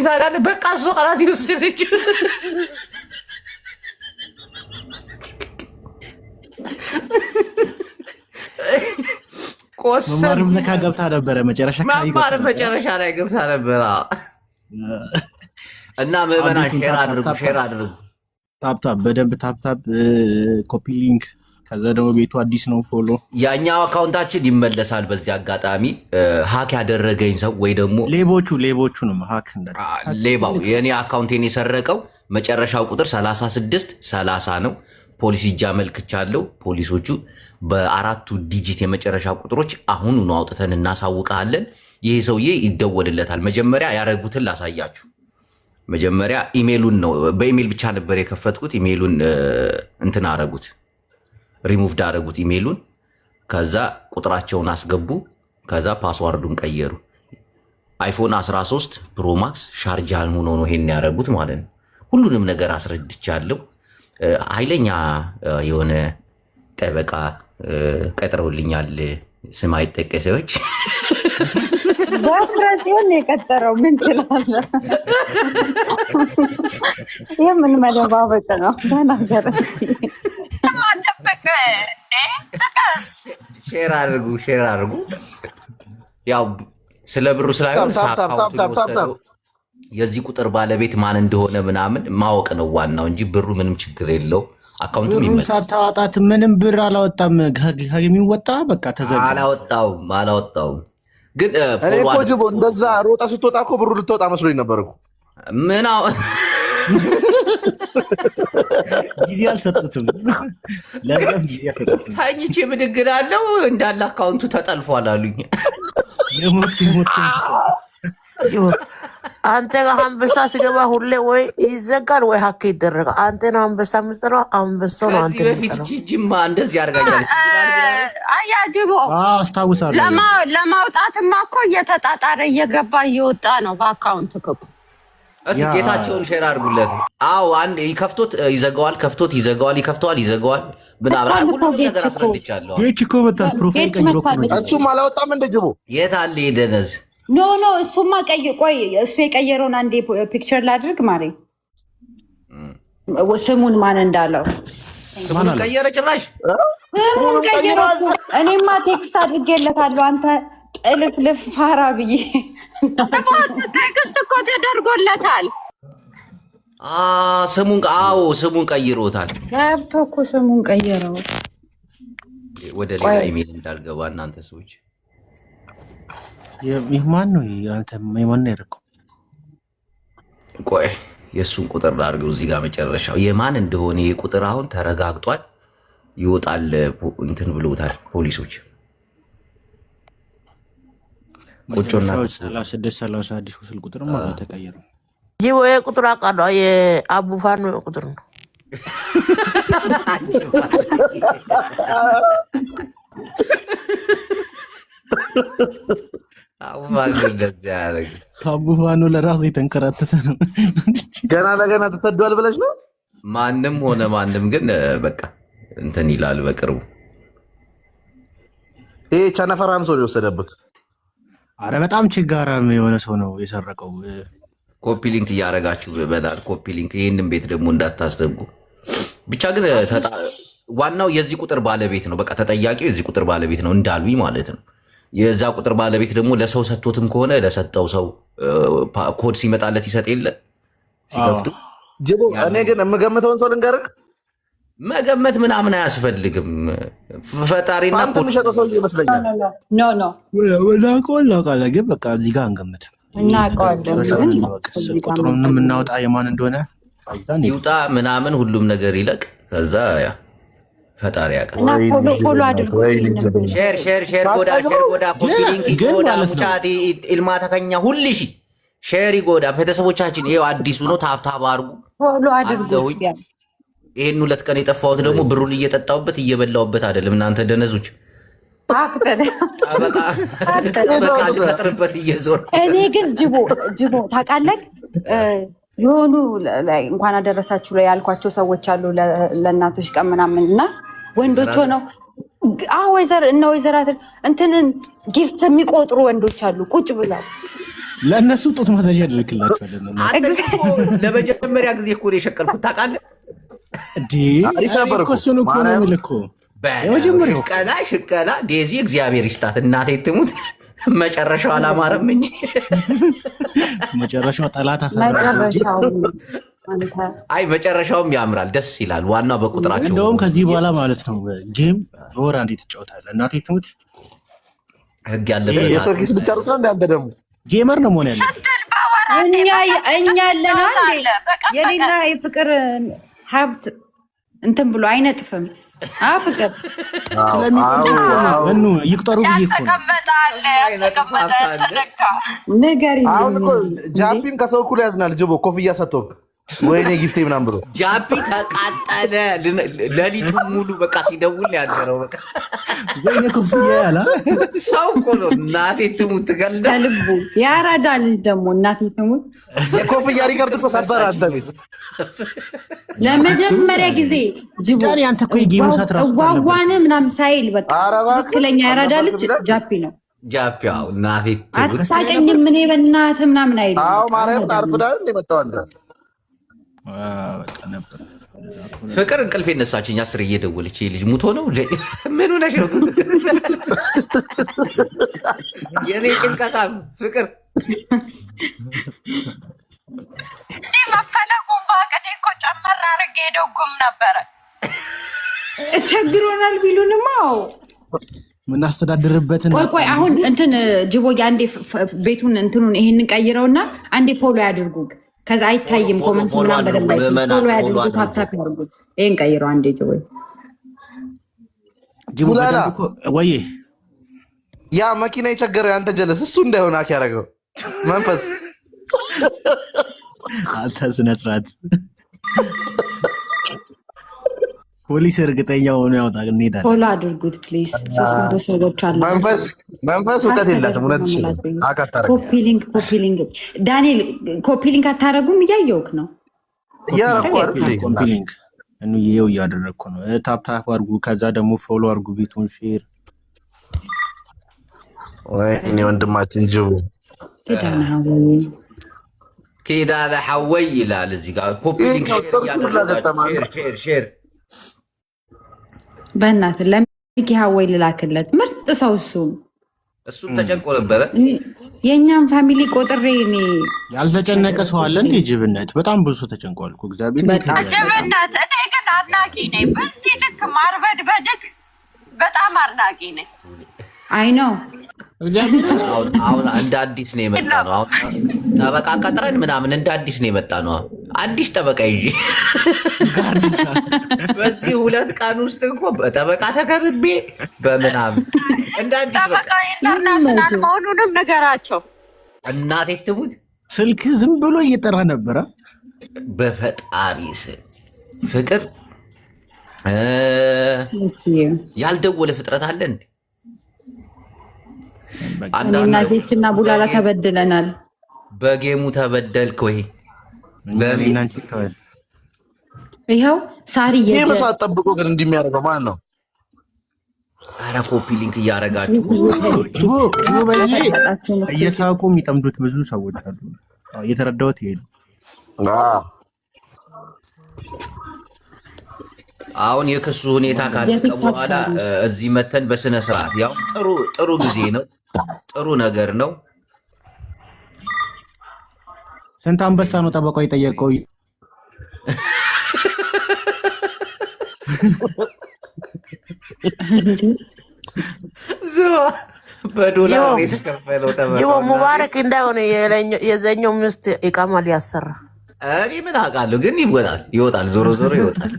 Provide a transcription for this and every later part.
ታውቃለህ? በቃ እሷ ቃላት ይወሰደች መማርም ለካ ገብታ ነበረ መጨረሻ ላይ ገብታ ነበረ። እና ምዕመናን ሼር አድርጉ። ታፕታፕ በደንብ ታፕታፕ ኮፒ ሊንክ። ከዛ ደግሞ ቤቱ አዲስ ነው ፎሎ። ያኛው አካውንታችን ይመለሳል። በዚህ አጋጣሚ ሀክ ያደረገኝ ሰው ወይ ደግሞ ሌቦቹ ነው ሀክ ሌባው የኔ አካውንቴን የሰረቀው መጨረሻው ቁጥር 3630 ነው። ፖሊስ እጅ አመልክቻለሁ። ፖሊሶቹ በአራቱ ዲጂት የመጨረሻ ቁጥሮች አሁን ነው አውጥተን እናሳውቃለን። ይሄ ሰውዬ ይደወልለታል። መጀመሪያ ያደረጉትን ላሳያችሁ። መጀመሪያ ኢሜሉን ነው በኢሜል ብቻ ነበር የከፈትኩት። ኢሜሉን እንትን አረጉት፣ ሪሙቭ ዳረጉት ኢሜሉን። ከዛ ቁጥራቸውን አስገቡ። ከዛ ፓስዋርዱን ቀየሩ። አይፎን 13 ፕሮ ማክስ ሻርጃን ሆኖ ነው ይሄን ያደረጉት ማለት ነው። ሁሉንም ነገር አስረድቻለሁ። ኃይለኛ የሆነ ጠበቃ ቀጥረውልኛል። ስም አይጠቀሰዎች በኦፕሬሽን የቀጠረው ምን ትላለህ? የምን መደባበቅ ነው? ተናገር። ሼር አድርጉ። ያው ስለ ብሩ ስላይሆን የዚህ ቁጥር ባለቤት ማን እንደሆነ ምናምን ማወቅ ነው ዋናው እንጂ ብሩ ምንም ችግር የለው። አካውንቱን ይመጣ ሳታወጣት ምንም ብር አላወጣም። የሚወጣ በቃ ተዘጋ። አላወጣውም። ግን እኔ እኮ ጅቦ እንደዛ ሮጣ ስትወጣ እኮ ብሩ ልትወጣ መስሎኝ ነበር እኮ። ምን ጊዜ አልሰጡትም። ለዛም ጊዜ አልሰጡትም። ታኝቼ ብድግ እላለሁ እንዳለ አካውንቱ ተጠልፏል አሉኝ። የሞት አንተ ጋር አንበሳ ሲገባ ሁሌ ወይ ይዘጋል ወይ ሀክ ይደረጋል። አንተ ነው አንበሳ የምትጠራው፣ አንበሳው ነው አንተ የምትጠራው። ጅማ እንደዚህ ያደርጋኛል። አያጅቦ አስታውሳለሁ። ለማውጣትማ እኮ እየተጣጣረ እየገባ እየወጣ ነው በአካውንት እኮ። እስኪ ጌታቸውን ሼር አድርጉለት። አዎ አንድ ይከፍቶት ይዘጋዋል፣ ከፍቶት ይዘጋዋል፣ ይከፍተዋል፣ ይዘጋዋል ምናምን ሁሉም ነገር አስረድቻለሁ። ይህች እኮ በጣም ፕሮፋይል ቀይሮ እሱም አላወጣም እንደ ጅቦ። የት አለ የደነዝ ኖ እሱማ ቆይ እሱ የቀየረውን አንዴ ፒክቸር ላድርግ ማሬ። ስሙን ማን እንዳለው ስሙን ቀየረ። ጭራሽ ስሙን ቀየረ። እኔማ ቴክስት አድርጌለታለሁ። አንተ ጥልፍልፍ ፋራ ብዬ ቴክስት እኮ ተደርጎለታል። ስሙን ቀይሮታል። ገብቶ እኮ ስሙን ቀየረው። ወደ ሌላ ኢሜል እንዳልገባ እናንተ ሰዎች። ይህ ማን ነው? አንተ የማን ያደረገው? ቆይ የእሱን ቁጥር ላድርገው እዚህ ጋር መጨረሻው የማን እንደሆነ ይህ ቁጥር አሁን ተረጋግጧል። ይወጣል እንትን ብሎታል ፖሊሶች። ቁጮና 3630 አዲሱ ስልክ ቁጥር ማለት ተቀየረ። ይህ ወይ ቁጥር አውቃለሁ። የአቡፋን ቁጥር ነው። አቡፋኑ ለራሱ የተንከራተተ ነው። ገና ለገና ተተዷል ብለሽ ነው። ማንም ሆነ ማንም ግን በቃ እንትን ይላል። በቅርቡ ይሄ ቸነፈራም ሰው የወሰደብክ። አረ በጣም ችጋራም የሆነ ሰው ነው የሰረቀው። ኮፒ ሊንክ እያደረጋችሁ በዳል ኮፒ ሊንክ። ይህንን ቤት ደግሞ እንዳታስደጉ ብቻ። ግን ዋናው የዚህ ቁጥር ባለቤት ነው። በቃ ተጠያቂው የዚህ ቁጥር ባለቤት ነው እንዳሉኝ ማለት ነው። የዛ ቁጥር ባለቤት ደግሞ ለሰው ሰጥቶትም ከሆነ ለሰጠው ሰው ኮድ ሲመጣለት ይሰጥ የለ ሲከፍቱ። ጅቦ እኔ ግን የምገምተውን ሰው ልንገርህ። መገመት ምናምን አያስፈልግም። ፈጣሪና አንተ የሚሸጠው ሰው ይመስለኛል። ኖ ወላቆላቃለ ግን በቃ እዚህ ጋር አንገምት። ቁጥሩን የምናወጣ የማን እንደሆነ ይውጣ ምናምን ሁሉም ነገር ይለቅ። ከዛ ያ ፈጣሪ ያውቃል። ፎሎ አድርጉ። ሼር ጎዳ ኮፒ ሊንክ ጎዳ ሙቻቲ ኢልማ ተከኛ ሁልሽ ሼር ጎዳ ቤተሰቦቻችን። ይሄው አዲሱ ነው። ታብታብ አድርጉ፣ ፎሎ አድርጉ። ይሄን 2 ቀን የጠፋሁት ደግሞ ብሩን እየጠጣሁበት እየበላሁበት አይደለም። እናንተ ደነዞች ጠበቃ ልፈጥርበት እየዞር። እኔ ግን ጅቦ ታውቃለህ የሆኑ እንኳን አደረሳችሁ ላይ ያልኳቸው ሰዎች አሉ ለእናቶች ቀን ምናምን እና ወንዶች ሆነው ወይዘራት እንትንን ጊፍት የሚቆጥሩ ወንዶች አሉ ቁጭ ብለው ለእነሱ ጡት ማሳጅ ያደርግላቸዋለን። አንተ እኮ ለመጀመሪያ ጊዜ እኮ ነው የሸቀልኩት ታውቃለህ እንዴ? እኮ እሱን እኮ ነው የምልህ እኮ የመጀመሪያው ሽቀላ ዴዚ እግዚአብሔር ይስጣት እናቴ ትሙት። መጨረሻው አላማረም እንጂ መጨረሻው ጠላት አይ መጨረሻውም ያምራል፣ ደስ ይላል። ዋናው በቁጥራቸው እንደውም ከዚህ በኋላ ማለት ነው ጌም በወር አንዴ ትጫወታለህ። እናቴ ትሙት ህግ ያለበት የሰው ኪስ ብቻ ነው እንደ አንተ ደግሞ ጌመር ነው መሆን ያለ እኛ ያለና የሌላ የፍቅር ሀብት እንትን ብሎ አይነጥፍም። ፍቅር ስለሚቆኑ ይቁጠሩ ብዬ እኮ ነገር አሁን እኮ ጃፒን ከሰው እኩል ያዝናል። ጅቦ ኮፍያ ሰጥቶክ ወይኔ ጊፍቴ ምናምን ብሎ ጃፒ ተቃጠለ። ሌሊቱን ሙሉ በቃ ሲደውል ያደረው በቃ ወይኔ ኮፍያ ያላ ሰው እኮ ነው። እናቴ ትሙት ትገልዳ ከልቡ ያራዳ ልጅ ደግሞ እናቴ ትሙት የኮፍያ ሪከርድ እኮ ሰበረ። አንተ ቤት ለመጀመሪያ ጊዜ ጅቦ ጃኒ አንተ እኮ የጌሙ ሰዓት ራሱ ዋዋነ ምናምን ሳይል በቃ ትክክለኛ ያራዳ ልጅ ጃፒ ነው። ጃፒ አዎ፣ እናቴ ትሙት አታውቅኝም ምን በእናትህ ምናምን አይል። አዎ ማርያም አርፍዳል እንደመጣው አንተ በቃ ነበር። ፍቅር እንቅልፍ ነሳችኝ። 10 እየደወለች ልጅ ሙቶ ነው ምን ሆነሽ ነው? የኔ ጭንቀታም ፍቅር መፈለጉን ባቀዴ እኮ ጨመር አድርጌ ደጉም ነበረ። ቸግሮናል ቢሉንማ ምናስተዳድርበትን ቆይ አሁን እንትን ጅቦ አንዴ ቤቱን እንትኑን ይሄንን ቀይረውና አንዴ ፎሎ ያድርጉ። ከዛ አይታይም ኮመንት ምናምን በደንብ ፎሎ ያድርጉ። ታፕታፕ ያድርጉ። ይሄን ቀይረው አንዴ ጅቦ እኮ ወይ ያ መኪና የቸገረው ያንተ ጀለስ እሱ እንዳይሆን አክ ያደረገው መንፈስ አንተ ስነ ስርዓት ፖሊስ እርግጠኛ ሆኖ ያውጣ። እንሄዳለን። ፎሎ አድርጉት ፕሊዝ። 300 ሰዎች አሉ። መንፈስ እውቀት የላትም። እውነትሽ ነው። ኮፒ ሊንክ ዳንኤል ኮፒ ሊንክ አታረጉም? እያየውክ ነው። ኮፒ ሊንክ ይኸው እያደረግኩ ነው። ታፕታፕ አድርጉ። ከዛ ደግሞ ፎሎ አድርጉ። ቤቱን ሼር ወይኔ ወንድማችን ጅቡ ኪዳነ ሐወይ ይላል እዚህ ጋር ኮፒ ሊንክ ሼር በእናትህ ለሚኪ ሐወይ ልላክለት። ምርጥ ሰው እሱም ተጨንቆ ነበረ። የእኛም ፋሚሊ ቆጥሬ እኔ ያልተጨነቀ ሰው አለ እንዴ? ጅብነት በጣም ብዙ ሰው ተጨንቋል እኮ እግዚአብሔር። ጅብነት እኔ ግን አድናቂ ነኝ። በዚህ ልክ ማርበድበድክ በጣም አድናቂ ነኝ። አይ ነው አሁን እንደ አዲስ ነው የመጣ ነው። አሁን ጠበቃ ቀጥረን ምናምን እንደ አዲስ ነው የመጣ ነው። አዲስ ጠበቃ ይዤ በዚህ 2 ቀን ውስጥ እኮ በጠበቃ ተከብቤ በምናምን እንደ አዲስ ጠበቃ ኢንተርናሽናል መሆኑንም ነገራቸው። እናቴ ትሙት ስልክ ዝም ብሎ እየጠራ ነበረ። በፈጣሪ ስል ፍቅር ያልደወለ ፍጥረት አለ እንዴ? እናቴችና ቡላላ ተበድለናል። በጌሙ ተበደልክ ወይ? ይኸው ሳሪ የመሳት ጠብቆ ግን እንደሚያደርገው ማን ነው? አረ ኮፒ ሊንክ እያደረጋችሁ እየሳቁ የሚጠምዱት ብዙ ሰዎች አሉ። እየተረዳሁት ይሄዱ። አሁን የክሱ ሁኔታ ካለቀ በኋላ እዚህ መተን በስነ ስርዓት ያው ጥሩ ጊዜ ነው፣ ጥሩ ነገር ነው። ስንት አንበሳ ነው ጠበቃው የጠየቀው? በዶላር የተከፈለው ጠበቃ ሙባረክ እንዳይሆነ የዘኛው ሚስት ኢቃማ ሊያሰራ እኔ ምን አውቃለሁ፣ ግን ይወጣል፣ ዞሮ ይወጣል።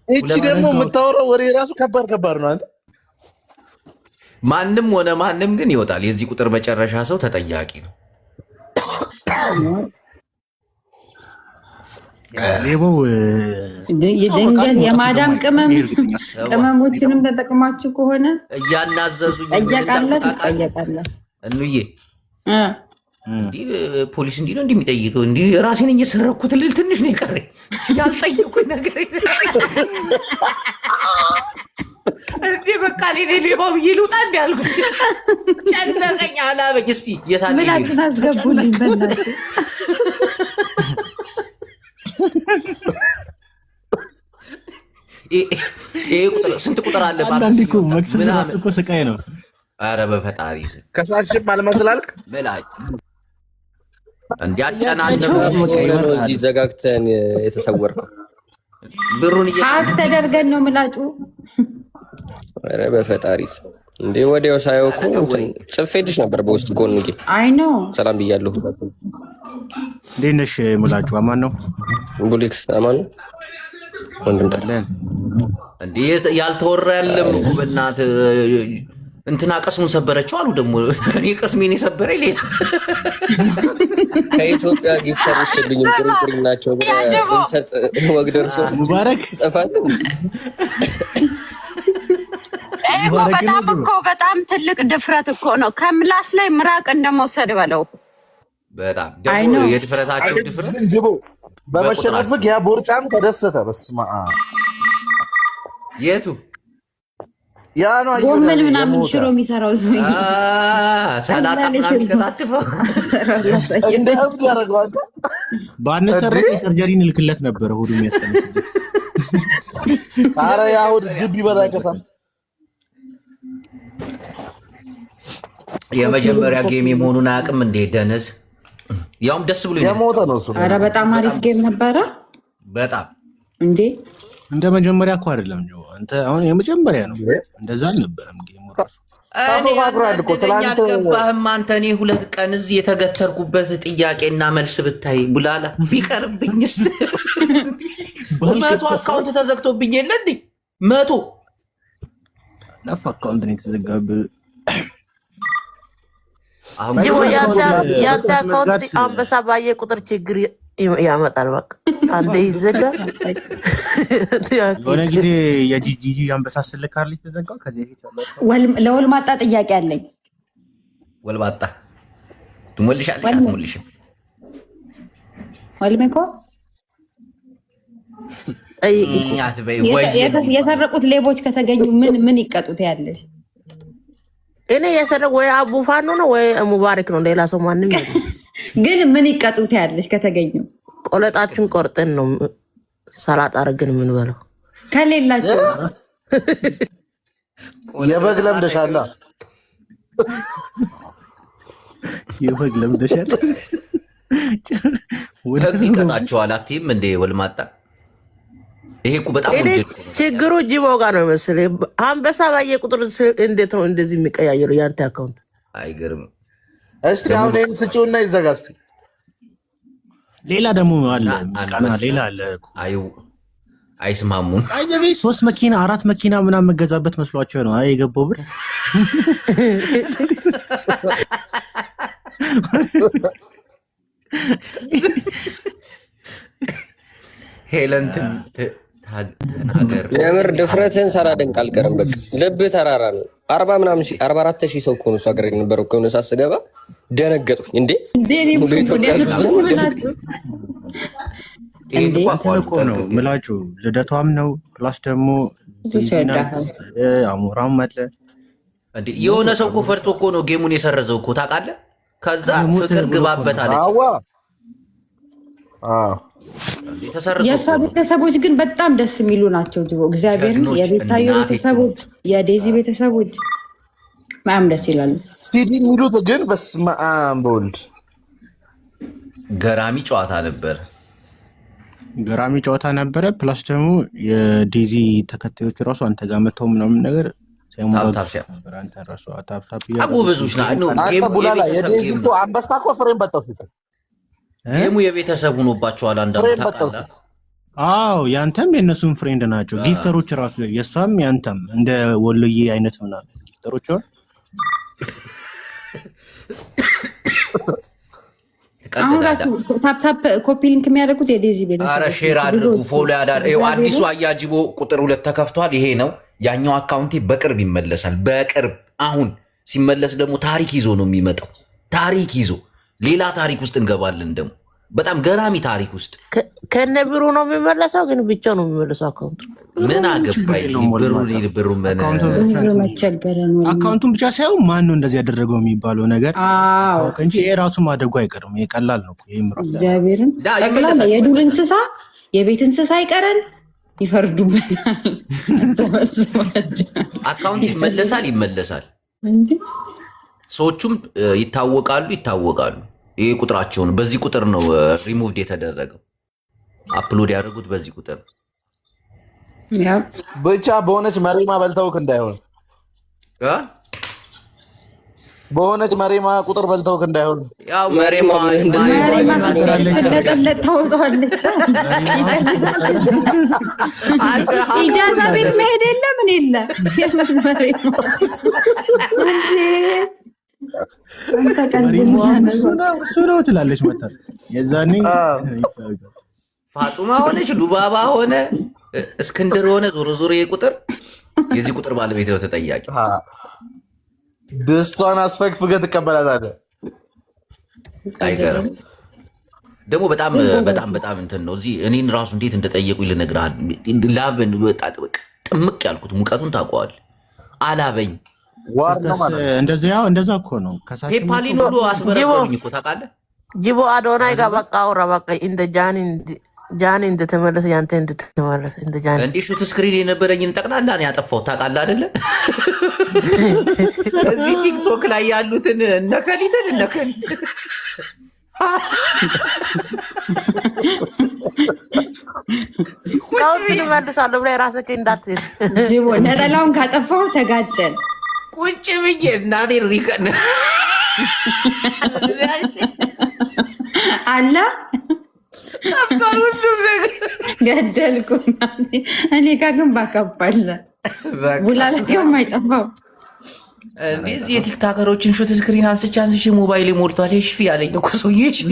እቺ ደግሞ የምታወራው ወሬ ራሱ ከባድ ነው። አንተ ማንም ሆነ ማንም ግን ይወጣል። የዚህ ቁጥር መጨረሻ ሰው ተጠያቂ ነው። ድንገት የማዳም ቅመሞችንም ተጠቅማችሁ ከሆነ እያናዘዙኝ ጠየቃለህ። እንዬ ፖሊስ እንዲህ ነው እንደሚጠይቀው እንዲህ ራሴን እየሰረኩት ልል ትንሽ ነው የቀረኝ። ያልጠየቁኝ ነገር እንዴ በቃ ሌባው ብዬ ልውጣ እንዲ ያልኩ ጨነቀኝ አላበኝ። እስቲ የታለ ምላጩን አስገቡልኝ በእናትህ። ይሄ ቁጥር ስንት ቁጥር አለ? አንዳንዴ እኮ መክሰስ እኮ ስቃይ ነው። ኧረ በፈጣሪ ከሳሽም አልመስላልክ ምላጭ እንዲያጨናንቅ እዚህ ዘጋግተን የተሰወርከው ብሩን ሀቅ ተደርገን ነው ምላጩ። ኧረ በፈጣሪ እንዴ ወዲያው ሳየው እኮ ጽፌልሽ ነበር በውስጥ ጎንጌ። አይ ነው ሰላም ብያለሁ። እንዴት ነሽ ምላጩ? አማን ነው ቡሊክስ አማን ነው ወንድም ታለን እንዴ ያልተወራ ያለም እኮ በእናትህ እንትና ቀስሙን ሰበረችው አሉ። ደግሞ እኔ ቀስሜን የሰበረኝ ሌላ ከኢትዮጵያ ጊፍተሮች ልኝ ጥሪ ናቸው ብንሰጥ ወግ ደርሶ ሙባረክ ጠፋል። በጣም ትልቅ ድፍረት እኮ ነው። ከምላስ ላይ ምራቅ እንደመውሰድ በለው። በጣም ደግሞ የድፍረታቸው ድፍረት ጅቦ በመሸነፍክ ያ ቦርጫም ተደሰተ። በስመ አብ የቱ ያ ነው ጎመን ምናምን ሽሮ የሚሰራው ሰው ሰላጣ ምናምን የሚከታትፈው እንደ እብድ ያደርገዋል። ባንሰረቅ የሰርጀሪ እንልክለት ነበረ ሆዱ የሚያስቀምጥ። ኧረ ያ ሆድ ጅብ ይበላ አይከሳም። የመጀመሪያ ጌም መሆኑን አያውቅም እንዴ ደነዝ? ያውም ደስ ብሎ የሞተ ነው እሱ። ኧረ በጣም አሪፍ ጌም ነበረ። በጣም እንዴ እንደ መጀመሪያ እኮ አይደለም ጆ፣ አንተ አሁን የመጀመሪያ ነው። እንደዛ አልነበረም ጌሙ ራሱ። ገባህም አንተ። እኔ 2 ቀን እዚህ የተገተርኩበት ጥያቄና መልስ ብታይ ቡላላ ቢቀርብኝስ? 100 አካውንት ተዘግቶብኝ የለ እንዴ? 100 ነፍ አካውንት ነው የተዘጋብህ። ያንተ አካውንት አንበሳ ባየ ቁጥር ችግር ያመጣል። በቃ አንዴ ይዘጋል። የሆነ ጊዜ የጂጂ አንበሳ ስልካለች ተዘጋው። ከዚህ በፊት ለወልማጣ ጥያቄ አለኝ። ወልማጣ ትሞልሻለሽ አትሞልሽም? ወልሜኮ የሰረቁት ሌቦች ከተገኙ ምን ይቀጡት ያለሽ? እኔ የሰረቁ ወይ አቡፋኑ ነው ወይ ሙባረክ ነው። ሌላ ሰው ማንም የለም። ግን ምን ይቀጡት ያለሽ ከተገኙ? ቆለጣችን ቆርጠን ነው ሰላጣ አድርገን የምንበላው። ከሌላቸው የበግ ለምደሻላ። የበግ ለምደሻል። ከዚህ ይቀጣቸዋል። አትይም እንደ ወልማጣ። ይሄ እኮ በጣም ችግሩ ጅቦ ጋር ነው መሰለኝ። አንበሳ ባየ ቁጥር እንዴት ነው እንደዚህ የሚቀያየሩ? ያንተ አካውንት አይገርምም? እስቲ አሁን ይሄን ስጪውና ይዘጋ። እስቲ ሌላ ደግሞ አለ ቃና ሌላ አለ። አይስማሙም። አይዘቤ 3 መኪና 4 መኪና ምናምን መገዛበት መስሏቸው ነው የገባው ብር። ሄለን ተናገር። የምር ድፍረትህን ሳላደንቅ አልቀርም። በቃ ልብህ ተራራ ነው። 44,000 ሰው እኮ ነው እሱ ሀገር የነበረው። ከሆነ ሳስገባ ደነገጥኩኝ። እንዴ እኮ ነው ምላጩ። ልደቷም ነው ፕላስ ደግሞ አሞራም አለ። የሆነ ሰው እኮ ፈርቶ እኮ ነው ጌሙን የሰረዘው እኮ ታውቃለህ። ከዛ ፍቅር ግባበት አለች። የእሷ ቤተሰቦች ግን በጣም ደስ የሚሉ ናቸው። ጅቦ እግዚአብሔርን የቤታዮ ቤተሰቦች፣ የዴዚ ቤተሰቦች በጣም ደስ ይላሉ። ስቲዲ የሚሉት ግን በስመ አብ በወልድ ገራሚ ጨዋታ ነበር። ገራሚ ጨዋታ ነበረ። ፕላስ ደግሞ የዴዚ ተከታዮች ራሱ አንተ ጋር መተው ምናምን ነገር አጎበዞች ናቸው። አንበሳ እኮ ፍሬም በጣው ጌሙ የቤተሰብ ሆኖባቸዋል። አንዳንዱ አዎ ያንተም የእነሱም ፍሬንድ ናቸው ጊፍተሮች ራሱ የእሷም ያንተም እንደ ወሎዬ አይነት ምናምን ጊፍተሮች ሆን አሁን ራሱ ታፕታፕ ኮፒ ሊንክ የሚያደርጉት የዴዚ ቤተሰብ። ኧረ ሼር አድርጉ፣ ፎሎ ያዳር። አዲሱ አያጅቦ ቁጥር 2 ተከፍቷል። ይሄ ነው ያኛው አካውንቴ። በቅርብ ይመለሳል። በቅርብ አሁን ሲመለስ ደግሞ ታሪክ ይዞ ነው የሚመጣው። ታሪክ ይዞ ሌላ ታሪክ ውስጥ እንገባለን። ደግሞ በጣም ገራሚ ታሪክ ውስጥ ከነ ብሩ ነው የሚመለሰው። ግን ብቻ ነው የሚመለሰው አካውንቱ ምን አገባኝ ብሩን አካውንቱን ብቻ ሳይሆን ማን ነው እንደዚህ ያደረገው የሚባለው ነገር እንጂ ይሄ ራሱ ማደጉ አይቀርም። ይሄ ቀላል ነው። እግዚአብሔርን ጠቅላላ የዱር እንስሳ የቤት እንስሳ አይቀረን ይፈርዱበታል። አካውንት ይመለሳል። ሰዎቹም ይታወቃሉ። ይሄ ቁጥራቸው ነው። በዚህ ቁጥር ነው ሪሙቭድ የተደረገው። አፕሎድ ያደረጉት በዚህ ቁጥር ብቻ በሆነች መሬማ በልተውክ እንዳይሆን በሆነች መሬማ ቁጥር በልተውክ እንዳይሆን። ያው መሬማ ታወጣዋለች። ኢጃዛ ቤት መሄድ የለ ምን የለ እሱ ነው ትላለች። መጣ የዛኔ ፋጡማ ሆነች፣ ሉባባ ሆነ፣ እስክንድር ሆነ። ዞሮ ዞሮ ቁጥር የዚህ ቁጥር ባለቤት ነው ተጠያቂ። ደስቷን አስፈግፍገህ ትቀበላታለህ። አይገርም ደግሞ በጣም እንትን ነው። እዚህ እኔን ራሱ እንዴት እንደጠየቁኝ ልነግርህ። ላብን ጥምቅ ያልኩት ሙቀቱን ታውቀዋለህ። አላበኝ እንደዛ እኮ ነው። ፔፓሊን ሁሉ አስበረገሩኝ እኮ ታውቃለህ። ጅቦ አዶናይ ጋር በቃ አውራ በቃ እንደ ጃኒ እንደተመለሰ ያንተ እንድትመለስ እንደ ጃኒ እንዲህ ሹት ስክሪን የነበረኝን ጠቅላላ ነው ያጠፋሁት። ታውቃለህ አይደለ? እዚህ ቲክቶክ ላይ ያሉትን እነከሊትን ስካውትን እመልሳለሁ ብለህ ራስህ እንዳትሄድ። ጅቦ ነጠላውን ካጠፋሁ ተጋጨን። ቁጭ ብዬ እናቴን ሪቀን አላ ገደልኩ። እኔ ጋ ግን ባከባለ ቡላላም አይጠፋው። እዚህ የቲክታከሮችን ሹት ስክሪን አንስቼ ሞባይል ሞልቷል። ሽፊ ያለኝ እኮ ሰውዬ ሽፊ።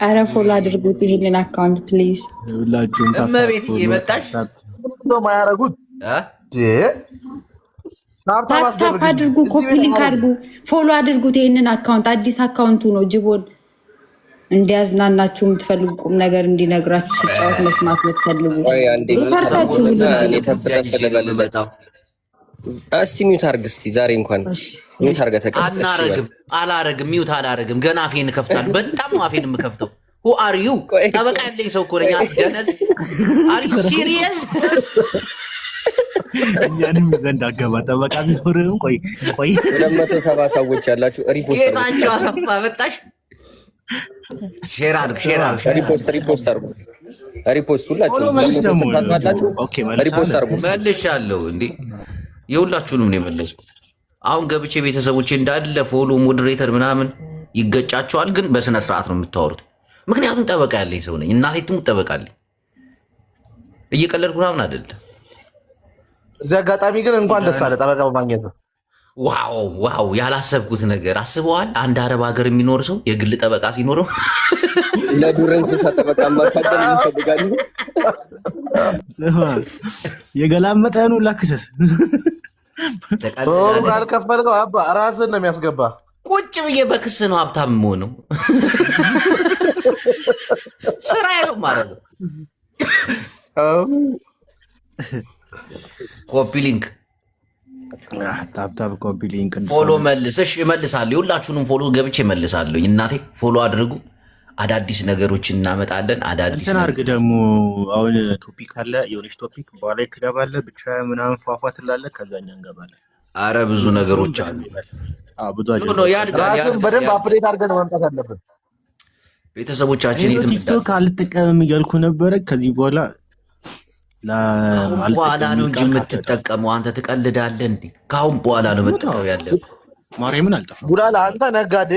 አረ ፎሎ አድርጉት ይሄንን አካውንት ፕሊዝ። ሁላችሁም እመቤት እየመጣሽ ማያረጉት ታፕ አድርጉ፣ ኮፒ ሊንክ አድርጉ፣ ፎሎ አድርጉት። ይሄንን አካውንት አዲስ አካውንቱ ነው። ጅቦን እንዲያዝናናችሁ የምትፈልጉ ቁም ነገር እንዲነግራችሁ ሲጫወት መስማት የምትፈልጉ ሰርታችሁ እስቲ ሚውት አርግ። እስቲ ዛሬ እንኳን ሚውት አርገ አላረግም። ሚውት አላረግም። ገና አፌን እከፍታለሁ። በጣም ነው አፌን የምከፍተው። ሁ አር ዩ ጠበቃ ያለኝ ሰው እኮ ነኝ። አትደነዝ። አር ዩ ሲሪየስ? እኛንም ዘንድ አገባ ጠበቃ ቢኖርም ቆይ 270 ሰዎች ያላችሁ ሪፖስት ጌታቸው አሰፋ መጣሽ። ሼር አድርግ። ሪፖስት አድርጉ። ሪፖስት ሁላችሁ ሪፖስት አድርጉ። መልሻለሁ እንዴ የሁላችሁንም ነው የመለስኩት። አሁን ገብቼ ቤተሰቦቼ እንዳለ ፎሎ ሞዴሬተር ምናምን ይገጫቸዋል። ግን በስነ ስርዓት ነው የምታወሩት። ምክንያቱም ጠበቃ ያለኝ ሰው ነኝ። እናቴ ትሙት ጠበቃ አለኝ። እየቀለድኩ ምናምን አይደለም። እዚህ አጋጣሚ ግን እንኳን ደስ አለ ጠበቃ በማግኘት ነው። ዋው ያላሰብኩት ነገር አስበዋል። አንድ አረብ ሀገር የሚኖር ሰው የግል ጠበቃ ሲኖረው ለዱር እንስሳ ጠበቃ ማካደል ይፈልጋሉ። የገላመጠኑ ላክሰስ ካልከፈልከው አባ ራስን ነው የሚያስገባ። ቁጭ ብዬ በክስ ነው ሀብታም የምሆነው። ስራ ያለው ማለት ነው። ኮፒ ሊንክ ታብታብ ኮፒ ሊንክ ፎሎ መልሰሽ እመልሳለሁ። ሁላችሁንም ፎሎ ገብቼ እመልሳለሁ። እናቴ ፎሎ አድርጉ። አዳዲስ ነገሮች እናመጣለን። አዳዲስ እንትን አድርግ ደግሞ አሁን ቶፒክ አለ፣ የሆነች ቶፒክ በኋላ ትገባለህ። ብቻ ምናምን ፏፏ ትላለህ። ከዛኛ እንገባለን። አረ ብዙ ነገሮች አሉ። በደንብ አፕዴት አድርገን መምጣት አለብን። ቤተሰቦቻችን ቲክቶክ አልጠቀምም እያልኩ ነበረ። ከዚህ በኋላ በኋላ ነው እንጂ የምትጠቀመው። አንተ ትቀልዳለህ እንዴ? ከአሁን በኋላ ነው መጠቀም ያለብህ። ማርያምን አልጠፋም። ቡላላ አንተ ነጋዴ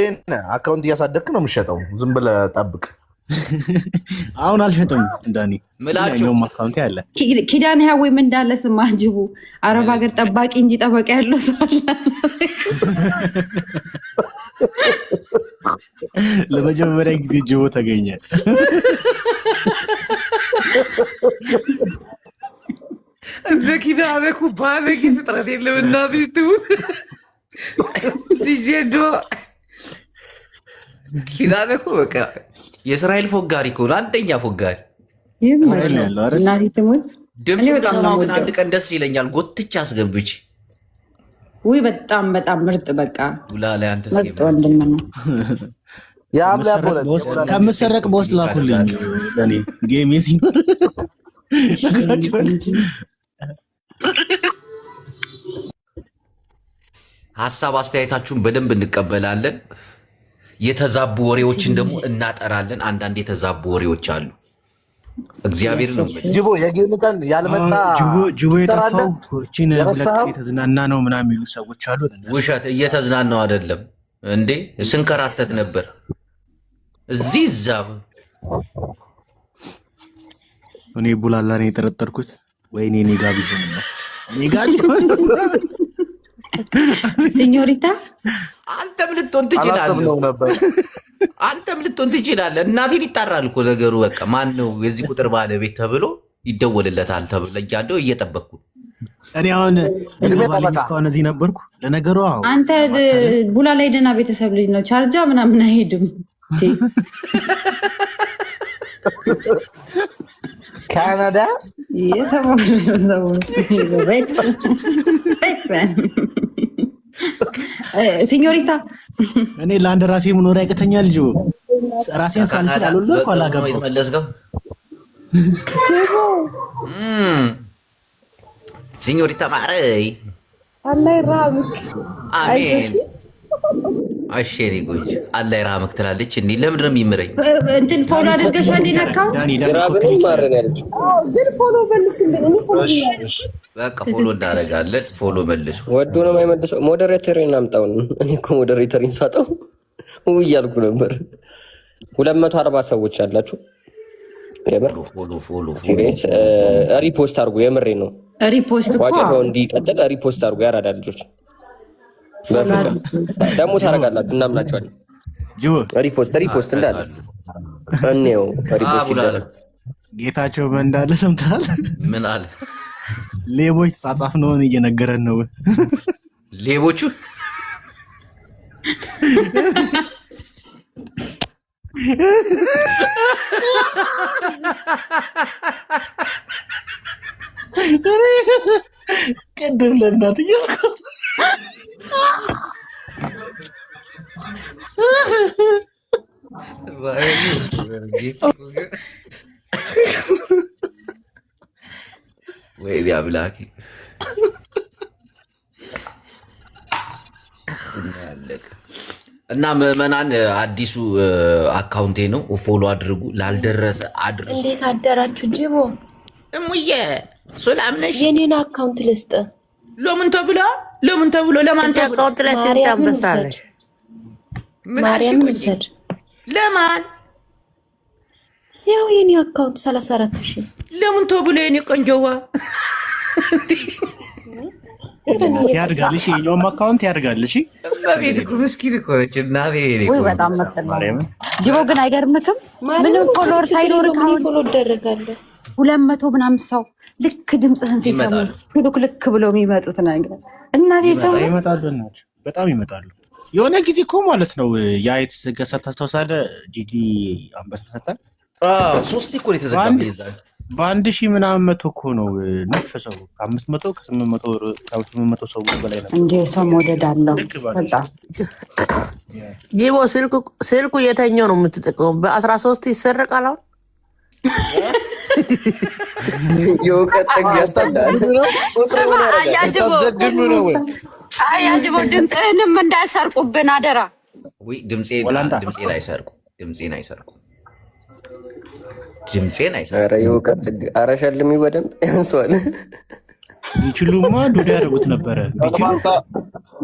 አካውንት እያሳደግክ ነው የምትሸጠው። ዝም ብለህ ጠብቅ። አሁን አልሸጥም። እንዳኔ ምላኛውም አካውንት ያለ ኪዳን ያወይም እንዳለ ስማ ጅቡ አረብ ሀገር ጠባቂ እንጂ ጠበቃ ያለው ሰው አለ። ለመጀመሪያ ጊዜ ጅቦ ተገኘ። እንደ ኪዳነ እኮ ባለጌ ፍጥረት የለም። እናቴ ትሙት ልጄ ዶ ኪዳነ እኮ በቃ የእስራኤል ፎጋሪ እኮ ነው። አንደኛ ፎጋሪ እናቴ ትሞት። ድምፁ ሰማው ግን አንድ ቀን ደስ ይለኛል። ጎትቻ አስገብች። ውይ በጣም በጣም ምርጥ በቃ ዱላ ላይ አንተ ምርጥ ወንድም ነው። ከምሰረቅ በውስጥ ላኩልኝ ለኔ ጌም ሲኖር ሀሳብ አስተያየታችሁን በደንብ እንቀበላለን። የተዛቡ ወሬዎችን ደግሞ እናጠራለን። አንዳንድ የተዛቡ ወሬዎች አሉ። እግዚአብሔር ነው ጅቦ የጌም ቀን ያልመጣ ጅቦ የጠፋው እቺን ሁለት የተዝናና ነው ምናምን የሚሉ ሰዎች አሉ። ውሸት። እየተዝናናው አይደለም እንዴ ስንከራተት ነበር እዚህ እዛ። እኔ ቡላላ ነው የጠረጠርኩት። ወይኔ እኔ ጋር ቢሆን ነው እኔ ጋር ሲኞሪታ አንተም ልትሆን ትችላለህ። አንተም ልትሆን ትችላለህ። እናቴን ይጣራል እኮ ነገሩ። በቃ ማን ነው የዚህ ቁጥር ባለቤት ተብሎ ይደወልለታል ተብሎ እያለሁ እየጠበቅኩ እኔ አሁን እስካሁን እዚህ ነበርኩ። ለነገሩ አሁን አንተ ቡላ ላይ ደህና ቤተሰብ ልጅ ነው። ቻርጃ ምናምን አይሄድም። ካናዳ ሲኞሪታ እኔ ለአንድ ራሴ መኖር ያቅተኛል። ልጅ ራሴን ሳልችል አልወለድኩ አላገባሁ። መለስከው ሲኞሪታ ማረይ አላህ ይርሐምክ። አሜን። አሸሪ ጉጅ አላህ ይርሐምክ ትላለች። እንዴ ለምንድን ነው የሚምረኝ? እንትን ፎሎ አድርገሻል እንዲነካው ግራብን ማረን ያለች ግን ፎሎ መልስልኝ። እኔ ፎሎ በቃ ፎሎ እናደርጋለን። ፎሎ መልሱ። ወዶ ነው የማይመልሰው። ሞዴሬተርን አምጣው። እኔ እኮ ሞዴሬተርን ሳጠው እያልኩ ነበር። 240 ሰዎች አላችሁ። ፎሎ ሪፖስት አድርጉ። የምሬ ነው። ሪፖስት እኮ ዋጨታው እንዲቀጥል ሪፖስት አድርጉ። ያራዳ ልጆች በፍቅር ደግሞ ታደርጋላችሁ። እናምናችኋለን። ሪፖስት እንዳለ እኔው ሪፖስት ይደረግ። ጌታቸው ምን እንዳለ ሰምተሃል? ምን አለ? ሌቦች ጻጻፍ ነውን እየነገረን ነው። ሌቦቹ ቅድም ለእናት እያልኩት ወይ አምላኬ እና ምዕመናን አዲሱ አካውንቴ ነው። ፎሎ አድርጉ። ላልደረሰ አድርሱ። እንዴት አደራችሁ? ጅቦ እሙዬ ሰላም ነሽ? የኔን አካውንት ልስጥ። ለምን ተብሎ ለማን ተብሎ? አካውንት ላይ ስንት አንበሳለሽ? ማርያም ልውሰድ። ለማን? ያው የኔ አካውንት 34,000 ለምን ተብሎ? የኔ ቆንጆዋ ያድጋል። እሺ የኛውም አካውንት ያድጋል። እሺ በቤት እኮ ምስኪን እኮ ነች እናቴ። ወይ በጣም መጥተናል። ጅቦ ግን አይገርምክም? ምንም ፎሎወር ሳይኖርክ አሁን ፎሎ እደረጋለሁ። 200 ምናምን ሰው ልክ ድምፅህን ሲሰሙ ልክ ብለው የሚመጡት ነገር እናቴ ይመጣሉ። በጣም ይመጣሉ። የሆነ ጊዜ እኮ ማለት ነው ያ የተዘገሰ ታስታውሳለህ? ጂጂ አንበሳ ሰጣል። 3 እኮ የተዘጋው ይዛል። በ1000 ምናምን መቶ እኮ ነው ነፈሰው። 500 ከ800 ሰው በላይ ነው እንዴ። ሰው መውደድ አለው በጣም። ጂቦ ስልኩ የተኛው ነው የምትጠቀሙ? በ13 ይሰርቃል። አሁን የእውቀት ጥግ ያስጠላል። አያጅቦ ድምፅህንም እንዳይሰርቁብን አደራ። ወይ ድምፄን አይሰርቁ። ኧረ የእውቀት ጥግ። ኧረ ሸልሚ በደንብ ያንሷል። ቢችሉማ ዱዳ ያደርጉት ነበረ።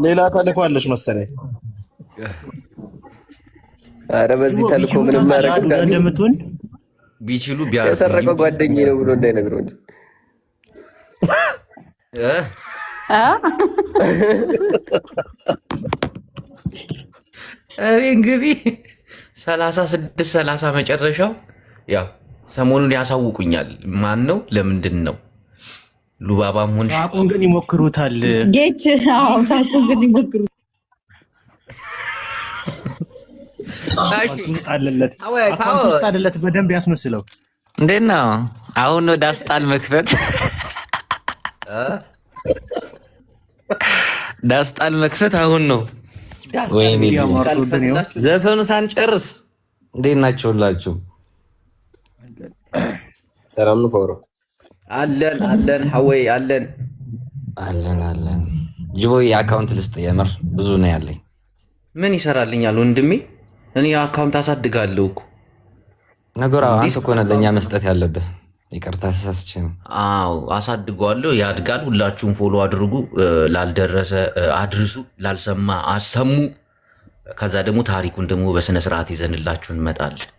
ሌላ ተልኳለች መሰለኝ። ኧረ በዚህ ተልኮ ምንም ማድረግ እንደምትሆን ቢችሉ የሰረቀው ጓደኛዬ ነው ብሎ እንዳይነግረው እንጂ እንግዲህ 36 መጨረሻው ያው ሰሞኑን ያሳውቁኛል። ማን ነው ለምንድን ነው ሉባባም ሆንሽ ሳቁን ግን ይሞክሩታል። ጌች ሳቁን ግን ይሞክሩታል። አካውንት ውስጥ አለለት በደንብ ያስመስለው። እንዴት ነው አሁን ወደ አስጣል መክፈት ዳስጣል መክፈት አሁን ነው። ወይኔ ዘፈኑ ሳንጨርስ እንዴት ናችሁላችሁ? ሰላም ነው ኮሮ አለን ሐወይ አለን ጅቦ የአካውንት ልስጥ የምር ብዙ ነው ያለኝ። ምን ይሰራልኛል ወንድሜ? እኔ አካውንት አሳድጋለሁ እኮ ነገሩ አንተ እኮ ነህ ለእኛ መስጠት ያለብህ። ይቅርታ ተሳስቼ ነው። አዎ አሳድገዋለሁ፣ ያድጋል። ሁላችሁም ፎሎ አድርጉ፣ ላልደረሰ አድርሱ፣ ላልሰማ አሰሙ። ከዛ ደግሞ ታሪኩን ደግሞ በስነ ስርዓት ይዘንላችሁ እንመጣለን።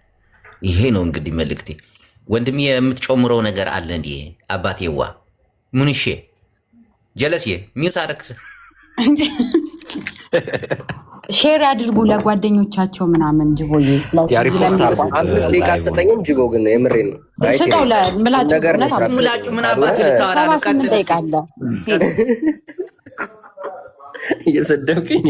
ይሄ ነው እንግዲህ መልእክቴ። ወንድሜ የምትጨምረው ነገር አለ እንዴ? አባቴዋ ሙንሼ ጀለስዬ ሚውት አረክስ ሼር ያድርጉ ለጓደኞቻቸው ምናምን። ጅቦዬ አምስት ደቂቃ አሰጠኝም። ጅቦ ግን የምሬ ነው ምላጩ ምን አባት ልታወራ ቀጥል። እየሰደብክኝ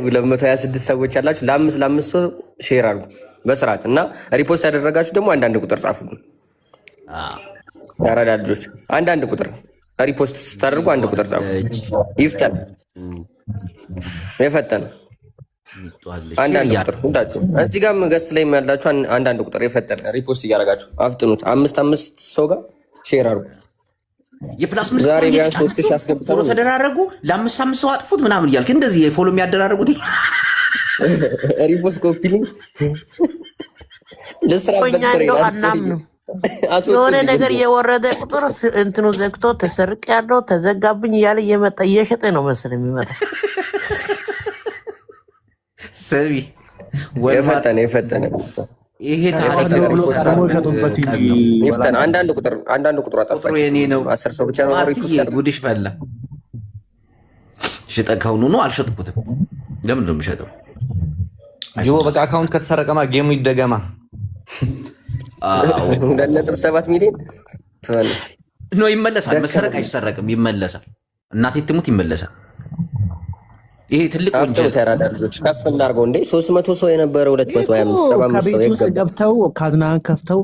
226 ሰዎች ያላችሁ ለአምስት ሰው ሼር አድርጉ በስርዓት እና ሪፖስት ያደረጋችሁ ደግሞ አንዳንድ ቁጥር ጻፉ። ያራዳ ልጆች አንዳንድ ቁጥር ሪፖስት ስታደርጉ አንድ ቁጥር ጻፉ። ይፍጠን የፈጠነ አንዳንድ ቁጥር ሁላችሁ እዚህ ጋርም ገስት ላይ ያላችሁ አንዳንድ ቁጥር የፈጠነ ሪፖስት እያደረጋችሁ አፍጥኑት። አምስት ሰው ጋር ሼር አድርጉ። የፕላስ ዛሬ ቢያንስ 3000 አስገብተው ፎሎ ተደራረጉ። ለ5 ሰው አጥፉት ምናምን እያልክ እንደዚህ የፎሎ የሚያደራረጉት ሪፖስት ኮፒ ሊንክ ለስራበት ነው። አናምነው የሆነ ነገር የወረደ ቁጥር እንትኑ ዘግቶ ተሰርቅ ያለው ተዘጋብኝ እያለ እየመጣ እየሸጠ ነው መሰለኝ የሚመጣ። ሰቢ የፈጠነ ይሄ ይፍጠን። አንዳንድ ቁጥር አጠፋችሁ። 10 ሰው ብቻ ነው ሪፖስት ጉድሽ ፈላ። ሽጠ ከሆኑ ነው አልሸጥኩትም። ለምንድን ነው የምሸጠው? ጅቦ በቃ አካውንት ከተሰረቀማ ጌሙ ይደገማ። 2.7 ሚሊዮን ነው ይመለሳል። መሰረቅ አይሰረቅም፣ ይመለሳል። እናቴ ትሙት ይመለሳል። ይሄ ትልቅ ወንጀል። ተራዳ ልጆች ከፍ እናድርገው እንዴ! 300 ሰው የነበረ 225 700 ሰው ገብተው ካዝናን ከፍተው